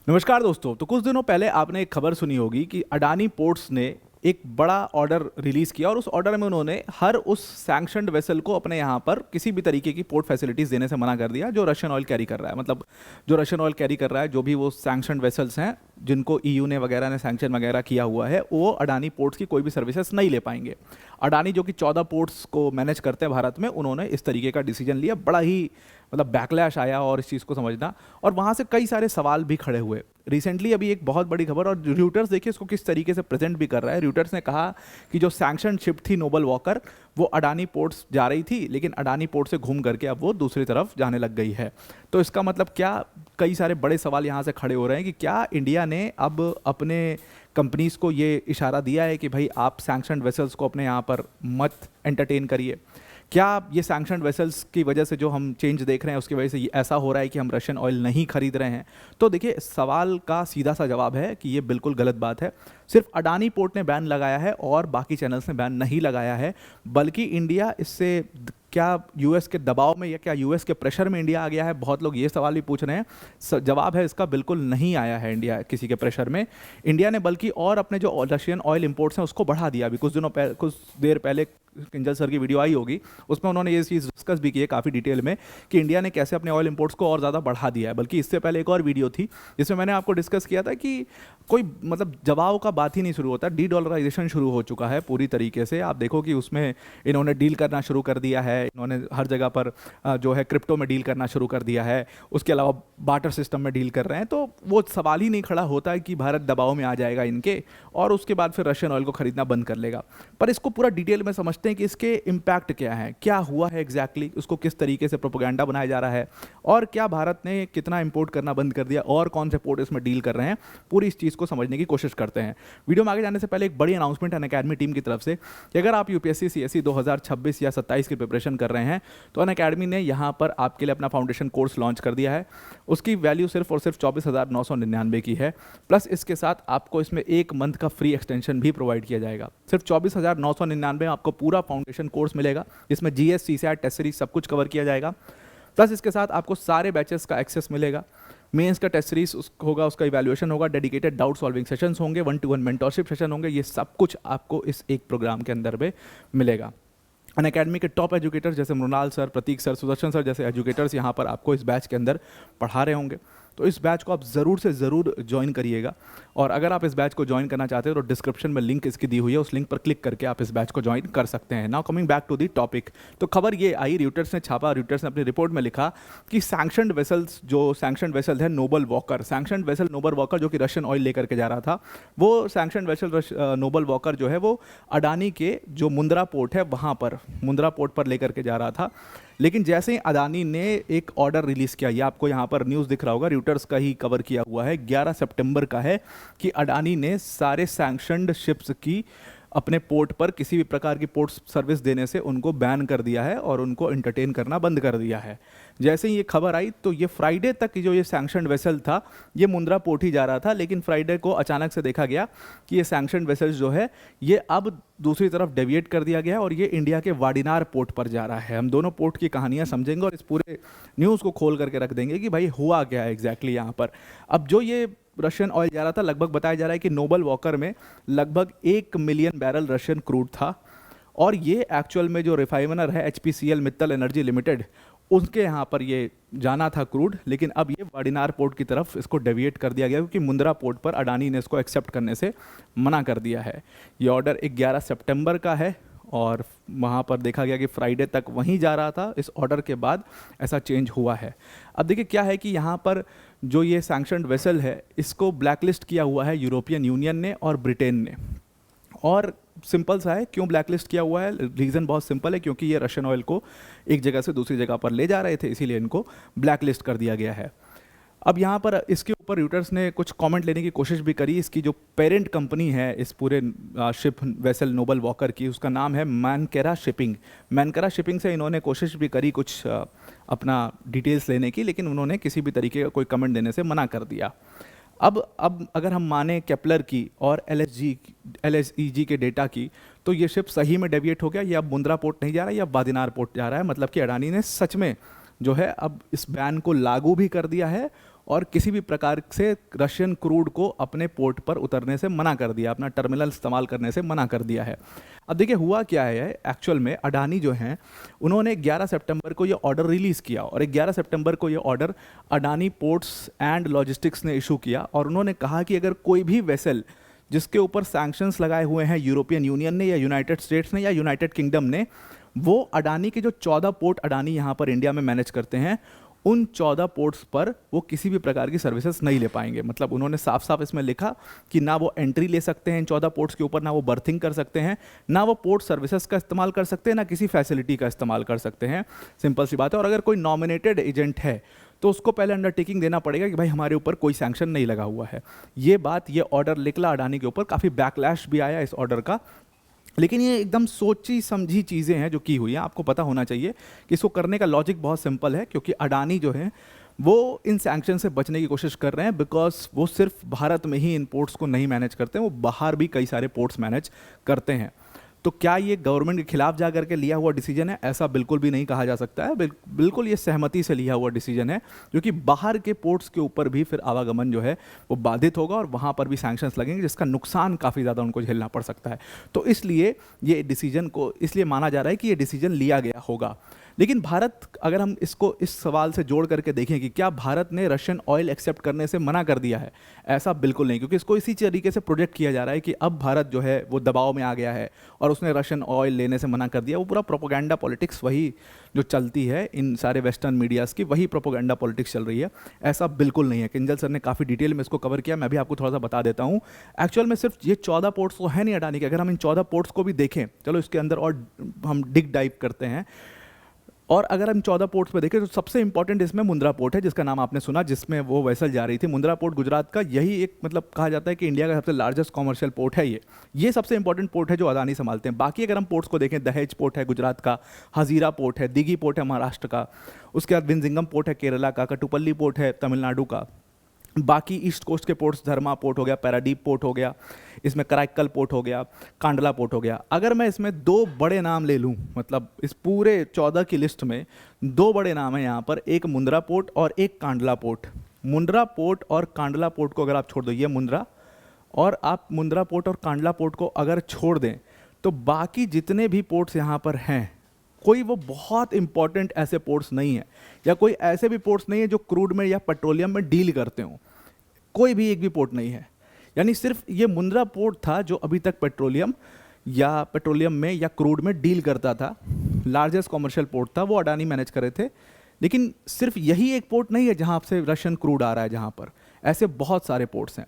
नमस्कार दोस्तों। तो कुछ दिनों पहले आपने एक खबर सुनी होगी कि अडानी पोर्ट्स ने एक बड़ा ऑर्डर रिलीज किया और उस ऑर्डर में उन्होंने हर उस सैंक्शनड वेसल को अपने यहाँ पर किसी भी तरीके की पोर्ट फैसिलिटीज देने से मना कर दिया जो रशियन ऑयल कैरी कर रहा है। मतलब जो रशियन ऑयल कैरी कर रहा है, जो भी वो सैंक्शनड वेसल्स हैं जिनको ईयू ने वगैरह ने सैंक्शन वगैरह किया हुआ है, वो अडानी पोर्ट्स की कोई भी सर्विसेज नहीं ले पाएंगे। अडानी जो कि 14 पोर्ट्स को मैनेज करते हैं भारत में, उन्होंने इस तरीके का डिसीजन लिया। बड़ा ही मतलब बैकलैश आया और इस चीज़ को समझना, और वहाँ से कई सारे सवाल भी खड़े हुए। रिसेंटली अभी एक बहुत बड़ी खबर, और रूटर्स देखिए इसको किस तरीके से प्रेजेंट भी कर रहा है। रूटर्स ने कहा कि जो सैंक्शन शिप थी नोबल वॉकर, वो अडानी पोर्ट्स जा रही थी, लेकिन अडानी पोर्ट से घूम करके अब वो दूसरी तरफ जाने लग गई है। तो इसका मतलब क्या, कई सारे बड़े सवाल यहाँ से खड़े हो रहे हैं कि क्या इंडिया ने अब अपने कंपनीज़ को ये इशारा दिया है कि भाई आप सैंक्शनड वेसल्स को अपने यहाँ पर मत एंटरटेन करिए। क्या ये सैंक्शनड वेसल्स की वजह से जो हम चेंज देख रहे हैं उसकी वजह से ये ऐसा हो रहा है कि हम रशियन ऑयल नहीं खरीद रहे हैं? तो देखिए, सवाल का सीधा सा जवाब है कि ये बिल्कुल गलत बात है। सिर्फ अडानी पोर्ट ने बैन लगाया है और बाकी चैनल्स ने बैन नहीं लगाया है, बल्कि इंडिया इससे क्या यूएस के दबाव में या क्या यूएस के प्रेशर में इंडिया आ गया है? बहुत लोग ये सवाल भी पूछ रहे हैं। जवाब है इसका, बिल्कुल नहीं आया है इंडिया किसी के प्रेशर में। इंडिया ने बल्कि और अपने जो रशियन ऑयल इंपोर्ट्स हैं उसको बढ़ा दिया। अभी कुछ देर पहले किंजल सर की वीडियो आई होगी, उसमें उन्होंने ये चीज़ डिस्कस भी की है काफ़ी डिटेल में कि इंडिया ने कैसे अपने ऑयल इंपोर्ट्स को और ज़्यादा बढ़ा दिया है। बल्कि इससे पहले एक और वीडियो थी जिसमें मैंने आपको डिस्कस किया था कि कोई मतलब जवाब का बात ही नहीं शुरू होता, डी डॉलराइजेशन शुरू हो चुका है पूरी तरीके से। आप देखो कि उसमें इन्होंने डील करना शुरू कर दिया है, इन्होंने हर जगह पर जो है क्रिप्टो में डील करना शुरू कर दिया है, उसके अलावा बार्टर सिस्टम में डील कर रहे हैं। तो वो सवाल ही नहीं खड़ा होता है कि भारत दबाव में आ जाएगा इनके और उसके बाद फिर रशियन ऑयल को खरीदना बंद कर लेगा। पर इसको पूरा डिटेल में समझते हैं कि इसके इम्पैक्ट क्या है, क्या हुआ है एग्जैक्टली, उसको किस तरीके से प्रोपेगेंडा बनाया जा रहा है, और क्या भारत ने कितना इंपोर्ट करना बंद कर दिया और कौन से पोर्ट इसमें डील कर रहे हैं। पूरी इस चीज़ को समझने की कोशिश करते हैं। वीडियो में आगे जाने से पहले एक बड़ी अनाउंसमेंट है अनअकैडमी टीम की तरफ से कि अगर आप यूपीएससी सीएससी 2026 या 27 की प्रिपरेशन कर रहे हैं तो अनअकैडमी ने यहाँ पर आपके लिए अपना फाउंडेशन कोर्स लॉन्च कर दिया है। उसकी वैल्यू सिर्फ और सिर्फ 24,999 की है। प्लस इसके साथ आपको इसमें एक मंथ का फ्री एक्सटेंशन भी प्रोवाइड किया जाएगा। सिर्फ 24,999 में आपको पूरा फाउंडेशन कोर्स मिलेगा, जिसमें जीएस सीसैट टेस्ट सीरीज सब कुछ कवर किया जाएगा। प्लस इसके साथ आपको सारे बैचेस का एक्सेस मिलेगा। मेंस का टेस्ट सीरीज होगा, उसका इवैल्यूएशन होगा, डेडिकेटेड डाउट सॉल्विंग सेशंस होंगे, 1-to-1 मेंटरशिप सेशन होंगे। ये सब कुछ आपको इस एक प्रोग्राम के अंदर में मिलेगा। अनअकैडमी के टॉप एजुकेटर्स जैसे मृणाल सर, प्रतीक सर, सुदर्शन सर जैसे एजुकेटर्स यहाँ पर आपको इस बैच के अंदर पढ़ा रहे होंगे। तो इस बैच को आप ज़रूर से ज़रूर ज्वाइन करिएगा। और अगर आप इस बैच को ज्वाइन करना चाहते हो तो डिस्क्रिप्शन में लिंक इसकी दी हुई है, उस लिंक पर क्लिक करके आप इस बैच को ज्वाइन कर सकते हैं। Now coming back to the topic, तो खबर ये आई, रूटर्स ने छापा, रूटर्स ने अपनी रिपोर्ट में लिखा कि सैंक्शनड वेसल्स, जो सैंक्शनड वेसल है Noble Walker, sanctioned vessel Noble Walker जो कि रशियन ऑयल लेकर के जा रहा था, वो सैंक्शनड वेसल नोबल वॉकर जो है वो अडानी के जो मुंद्रा पोर्ट है वहाँ पर, मुंद्रा पोर्ट पर लेकर के जा रहा था। लेकिन जैसे ही अडानी ने एक ऑर्डर रिलीज़ किया, ये आपको यहाँ पर न्यूज़ दिख रहा होगा, रूटर्स का ही कवर किया हुआ है, 11 सितंबर का है, कि अडानी ने सारे सैंक्शनड शिप्स की अपने पोर्ट पर किसी भी प्रकार की पोर्ट सर्विस देने से उनको बैन कर दिया है और उनको एंटरटेन करना बंद कर दिया है। जैसे ही ये खबर आई तो ये फ्राइडे तक जो ये सैंक्शनड वेसल था ये मुंद्रा पोर्ट ही जा रहा था, लेकिन फ्राइडे को अचानक से देखा गया कि ये सैंक्शनड वेसल जो है ये अब दूसरी तरफ डेविएट कर दिया गया और ये इंडिया के वाडिनार पोर्ट पर जा रहा है। हम दोनों पोर्ट की कहानियाँ समझेंगे और इस पूरे न्यूज़ को खोल करके रख देंगे कि भाई हुआ क्या है एग्जैक्टली यहाँ पर। अब जो ये रशियन ऑयल जा रहा था, लगभग बताया जा रहा है कि नोबल वॉकर में लगभग 1 मिलियन बैरल रशियन क्रूड था, और ये एक्चुअल में जो रिफाइनर है एचपीसीएल मित्तल एनर्जी लिमिटेड, उनके यहाँ पर ये जाना था क्रूड। लेकिन अब ये वाडिनार पोर्ट की तरफ इसको डेविएट कर दिया गया क्योंकि मुंद्रा पोर्ट पर अडानी ने इसको एक्सेप्ट करने से मना कर दिया है। ये ऑर्डर 11 सितंबर का है और वहाँ पर देखा गया कि फ्राइडे तक वहीं जा रहा था। इस ऑर्डर के बाद ऐसा चेंज हुआ है। अब देखिए क्या है कि यहाँ पर जो ये सैंक्शनड वेसल है इसको ब्लैकलिस्ट किया हुआ है यूरोपियन यूनियन ने और ब्रिटेन ने। और सिंपल सा है, क्यों ब्लैकलिस्ट किया हुआ है? रीज़न बहुत सिंपल है, क्योंकि ये रशियन ऑयल को एक जगह से दूसरी जगह पर ले जा रहे थे, इसीलिए इनको ब्लैकलिस्ट कर दिया गया है। अब यहाँ पर इसके ऊपर रूटर्स ने कुछ कमेंट लेने की कोशिश भी करी। इसकी जो पेरेंट कंपनी है इस पूरे शिप वेसल नोबल वॉकर की, उसका नाम है मैनकेरा शिपिंग। मैनकेरा शिपिंग से इन्होंने कोशिश भी करी कुछ अपना डिटेल्स लेने की, लेकिन उन्होंने किसी भी तरीके का कोई कमेंट देने से मना कर दिया। अब अगर हम माने केपलर की और एलएसईजी के डेटा की, तो ये शिप सही में डेविएट हो गया। ये अब मुंद्रा पोर्ट नहीं जा रहा है, ये अब वादिनार पोर्ट जा रहा है। मतलब कि अडानी ने सच में जो है अब इस बैन को लागू भी कर दिया है और किसी भी प्रकार से रशियन क्रूड को अपने पोर्ट पर उतरने से मना कर दिया, अपना टर्मिनल इस्तेमाल करने से मना कर दिया है। अब देखिए हुआ क्या है, एक्चुअल में अडानी जो हैं उन्होंने 11 सितंबर को ये ऑर्डर रिलीज़ किया और 11 सितंबर को ये order Adani ports and logistics ने इशू किया और उन्होंने कहा कि अगर कोई भी वेसल जिसके ऊपर सैंक्शंस लगाए हुए हैं यूरोपियन यूनियन ने या यूनाइटेड स्टेट्स ने या यूनाइटेड किंगडम ने, वो अडानी के जो 14 पोर्ट अडानी यहाँ पर इंडिया में मैनेज करते हैं, उन 14 पोर्ट्स पर वो किसी भी प्रकार की सर्विसेज नहीं ले पाएंगे। मतलब उन्होंने साफ साफ इसमें लिखा कि ना वो एंट्री ले सकते हैं इन 14 पोर्ट्स के ऊपर, ना वो बर्थिंग कर सकते हैं, ना वो पोर्ट सर्विसेज का इस्तेमाल कर सकते हैं, ना किसी फैसिलिटी का इस्तेमाल कर सकते हैं। सिंपल सी बात है। और अगर कोई नॉमिनेटेड एजेंट है तो उसको पहले अंडरटेकिंग देना पड़ेगा कि भाई हमारे ऊपर कोई सैंक्शन नहीं लगा हुआ है। ये बात, ये ऑर्डर निकला अडानी के ऊपर, काफ़ी बैकलैश भी आया इस ऑर्डर का, लेकिन ये एकदम सोची समझी चीज़ें हैं जो की हुई हैं। आपको पता होना चाहिए कि इसको करने का लॉजिक बहुत सिंपल है, क्योंकि अडानी जो है वो इन सैंक्शन से बचने की कोशिश कर रहे हैं, बिकॉज वो सिर्फ भारत में ही इन पोर्ट्स को नहीं मैनेज करते हैं, वो बाहर भी कई सारे पोर्ट्स मैनेज करते हैं। तो क्या ये गवर्नमेंट के खिलाफ जा करके लिया हुआ डिसीजन है? ऐसा बिल्कुल भी नहीं कहा जा सकता है। बिल्कुल ये सहमति से लिया हुआ डिसीजन है, क्योंकि बाहर के पोर्ट्स के ऊपर भी फिर आवागमन जो है वो बाधित होगा और वहाँ पर भी सैंक्शंस लगेंगे, जिसका नुकसान काफ़ी ज़्यादा उनको झेलना पड़ सकता है। तो इसलिए ये डिसीजन को इसलिए माना जा रहा है कि ये डिसीजन लिया गया होगा। लेकिन भारत, अगर हम इसको इस सवाल से जोड़ करके देखें कि क्या भारत ने रशियन ऑयल एक्सेप्ट करने से मना कर दिया है, ऐसा बिल्कुल नहीं, क्योंकि इसको इसी तरीके से प्रोजेक्ट किया जा रहा है कि अब भारत जो है वो दबाव में आ गया है और उसने रशियन ऑयल लेने से मना कर दिया। वो पूरा प्रोपोगंडा पॉलिटिक्स वही जो चलती है इन सारे वेस्टर्न मीडियाज़ की, वही प्रोपोगंडा पॉलिटिक्स चल रही है। ऐसा बिल्कुल नहीं है। किंजल सर ने काफ़ी डिटेल में इसको कवर किया, मैं भी आपको थोड़ा सा बता देता हूँ। एक्चुअल में सिर्फ ये 14 पोर्ट्स तो है नहीं अडानी के। अगर हम इन 14 पोर्ट्स को भी देखें, चलो इसके अंदर और हम डिग डाइव करते हैं, और अगर हम 14 पोर्ट्स पे देखें तो सबसे इंपॉर्टेंट इसमें मुंद्रा पोर्ट है, जिसका नाम आपने सुना, जिसमें वो वेसल जा रही थी। मुंद्रा पोर्ट गुजरात का, यही एक मतलब कहा जाता है कि इंडिया का सबसे लार्जेस्ट कॉमर्शियल पोर्ट है ये सबसे इंपॉर्टेंट पोर्ट है जो अडानी संभालते हैं। बाकी अगर हम पोर्ट्स को देखें, दहेज पोर्ट है गुजरात का, हजीरा पोर्ट है, दिघी पोर्ट है महाराष्ट्र का, उसके बाद विंजिंगम पोर्ट है केरला का, कटुपल्ली पोर्ट है तमिलनाडु का, बाकी ईस्ट कोस्ट के पोर्ट्स धर्मा पोर्ट हो गया, पैराडीप पोर्ट हो गया, इसमें कराईकल पोर्ट हो गया, कांडला पोर्ट हो गया। अगर मैं इसमें 2 बड़े नाम ले लूँ, मतलब इस पूरे 14 की लिस्ट में 2 बड़े नाम हैं यहाँ पर, एक मुंद्रा पोर्ट और एक कांडला पोर्ट। मुंद्रा पोर्ट और कांडला पोर्ट को अगर आप छोड़ दो, ये मुंद्रा, और आप मुंद्रा पोर्ट और कांडला पोर्ट को अगर छोड़ दें, तो बाकी जितने भी पोर्ट्स यहाँ पर हैं, कोई वो बहुत इंपॉर्टेंट ऐसे पोर्ट्स नहीं है, या कोई ऐसे भी पोर्ट्स नहीं है जो क्रूड में या पेट्रोलियम में डील करते हों। कोई भी एक भी पोर्ट नहीं है। यानी सिर्फ ये मुंद्रा पोर्ट था जो अभी तक पेट्रोलियम में या क्रूड में डील करता था, लार्जेस्ट कॉमर्शियल पोर्ट था, वो अडानी मैनेज कर रहे थे। लेकिन सिर्फ यही एक पोर्ट नहीं है जहां से रशियन क्रूड आ रहा है, जहां पर ऐसे बहुत सारे पोर्ट्स हैं।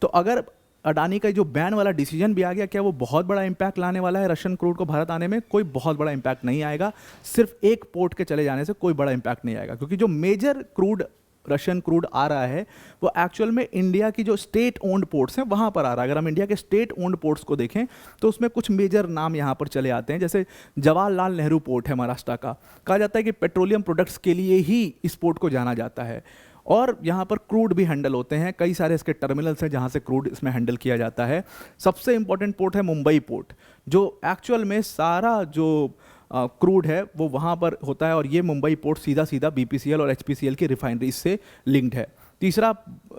तो अगर अडानी का जो बैन वाला डिसीजन भी आ गया, क्या वो बहुत बड़ा इंपैक्ट लाने वाला है रशियन क्रूड को भारत आने में? कोई बहुत बड़ा इंपैक्ट नहीं आएगा। सिर्फ एक पोर्ट के चले जाने से कोई बड़ा इंपैक्ट नहीं आएगा, क्योंकि जो मेजर क्रूड रशियन क्रूड आ रहा है वो एक्चुअल में इंडिया की जो स्टेट ओन्ड पोर्ट्स हैं वहाँ पर आ रहा है। अगर हम इंडिया के स्टेट ओन्ड पोर्ट्स को देखें तो उसमें कुछ मेजर नाम यहाँ पर चले आते हैं, जैसे जवाहरलाल नेहरू पोर्ट है महाराष्ट्र का। कहा जाता है कि पेट्रोलियम प्रोडक्ट्स के लिए ही इस पोर्ट को जाना जाता है, और यहाँ पर क्रूड भी हैंडल होते हैं। कई सारे इसके टर्मिनल्स हैं जहाँ से क्रूड इसमें हैंडल किया जाता है। सबसे इंपॉर्टेंट पोर्ट है मुंबई पोर्ट, जो एक्चुअल में सारा जो क्रूड है वो वहाँ पर होता है, और ये मुंबई पोर्ट सीधा सीधा बीपीसीएल और एचपीसीएल की रिफाइनरीज से लिंक्ड है। तीसरा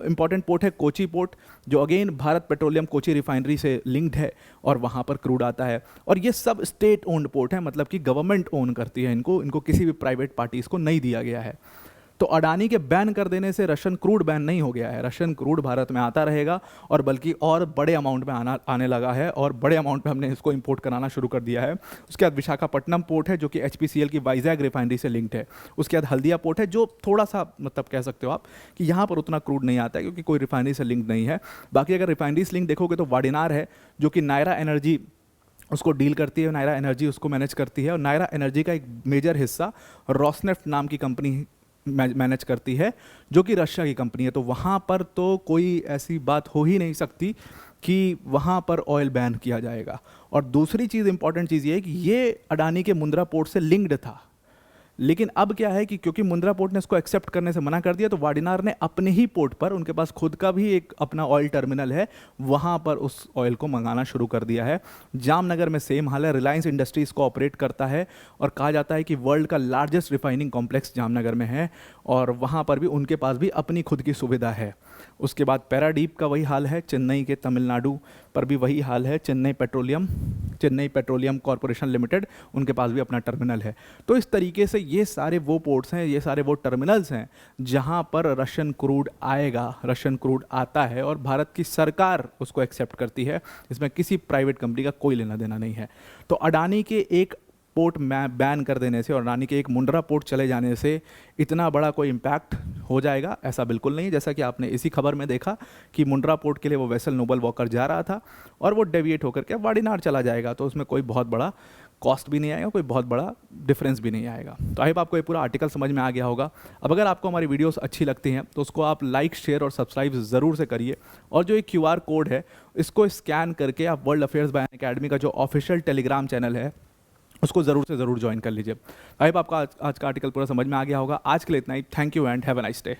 इंपॉर्टेंट पोर्ट है कोची पोर्ट, जो again Bharat petroleum Kochi refinery से लिंक्ड है और वहाँ पर क्रूड आता है। और ये सब स्टेट ओन्ड पोर्ट है, मतलब कि गवर्नमेंट ओन करती है इनको किसी भी प्राइवेट पार्टीज को नहीं दिया गया है। तो अडानी के बैन कर देने से रशियन क्रूड बैन नहीं हो गया है। रशियन क्रूड भारत में आता रहेगा, और बल्कि और बड़े अमाउंट में आने लगा है, और बड़े अमाउंट में हमने इसको इंपोर्ट कराना शुरू कर दिया है। उसके बाद विशाखापट्टनम पोर्ट है जो कि एचपीसीएल की वाइजैग रिफाइनरी से लिंक्ड है। उसके बाद हल्दिया पोर्ट है जो थोड़ा सा मतलब कह सकते हो आप कि यहाँ पर उतना क्रूड नहीं आता है, क्योंकि कोई रिफाइनरी से लिंक नहीं है। बाकी अगर रिफाइनरी से लिंक देखोगे तो वाडिनार है जो कि नायरा एनर्जी उसको डील करती है, नायरा एनर्जी उसको मैनेज करती है, और नायरा एनर्जी का एक मेजर हिस्सा रोसनेफ्ट नाम की कंपनी मैनेज करती है जो कि रशिया की कंपनी है। तो वहाँ पर तो कोई ऐसी बात हो ही नहीं सकती कि वहाँ पर ऑयल बैन किया जाएगा। और दूसरी चीज़ इंपॉर्टेंट चीज़ ये है कि ये अडानी के मुंद्रा पोर्ट से लिंक्ड था, लेकिन अब क्या है कि क्योंकि मुंद्रा पोर्ट ने इसको एक्सेप्ट करने से मना कर दिया, तो वाडिनार ने अपने ही पोर्ट पर, उनके पास खुद का भी एक अपना ऑयल टर्मिनल है, वहाँ पर उस ऑयल को मंगाना शुरू कर दिया है। जामनगर में सेम हाल है, रिलायंस इंडस्ट्रीज को ऑपरेट करता है और कहा जाता है कि वर्ल्ड का लार्जेस्ट रिफाइनिंग कॉम्प्लेक्स जामनगर में है और वहाँ पर भी उनके पास भी अपनी खुद की सुविधा है। उसके बाद पैराडीप का वही हाल है, चेन्नई के तमिलनाडु पर भी वही हाल है, चेन्नई पेट्रोलियम कॉरपोरेशन लिमिटेड, उनके पास भी अपना टर्मिनल है। तो इस तरीके से ये सारे वो पोर्ट्स हैं, ये सारे वो टर्मिनल्स हैं जहां पर रशियन क्रूड आएगा, रशियन क्रूड आता है और भारत की सरकार उसको एक्सेप्ट करती है। इसमें किसी प्राइवेट कंपनी का कोई लेना देना नहीं है। तो अडानी के एक पोर्ट बैन कर देने से और अडानी के एक मुंद्रा पोर्ट चले जाने से इतना बड़ा कोई इम्पैक्ट हो जाएगा ऐसा बिल्कुल नहीं। जैसा कि आपने इसी खबर में देखा कि मुंद्रा पोर्ट के लिए वो वेसल नोबल वॉकर जा रहा था और वो डेविएट होकर के वाडिनार चला जाएगा, तो उसमें कोई बहुत बड़ा कॉस्ट भी नहीं आएगा, कोई बहुत बड़ा डिफरेंस भी नहीं आएगा। तो आई होप आपको ये पूरा आर्टिकल समझ में आ गया होगा। अब अगर आपको हमारी वीडियोस अच्छी लगती हैं तो उसको आप लाइक, शेयर और सब्सक्राइब ज़रूर से करिए। और जो ये QR कोड है इसको स्कैन करके आप वर्ल्ड अफेयर्स बाय अकेडमी का जो ऑफिशियल टेलीग्राम चैनल है उसको ज़रूर से ज़रूर ज्वाइन कर लीजिए। आई होप आपका आज का आर्टिकल पूरा समझ में आ गया होगा। आज के लिए इतना ही। Thank you and have a nice day.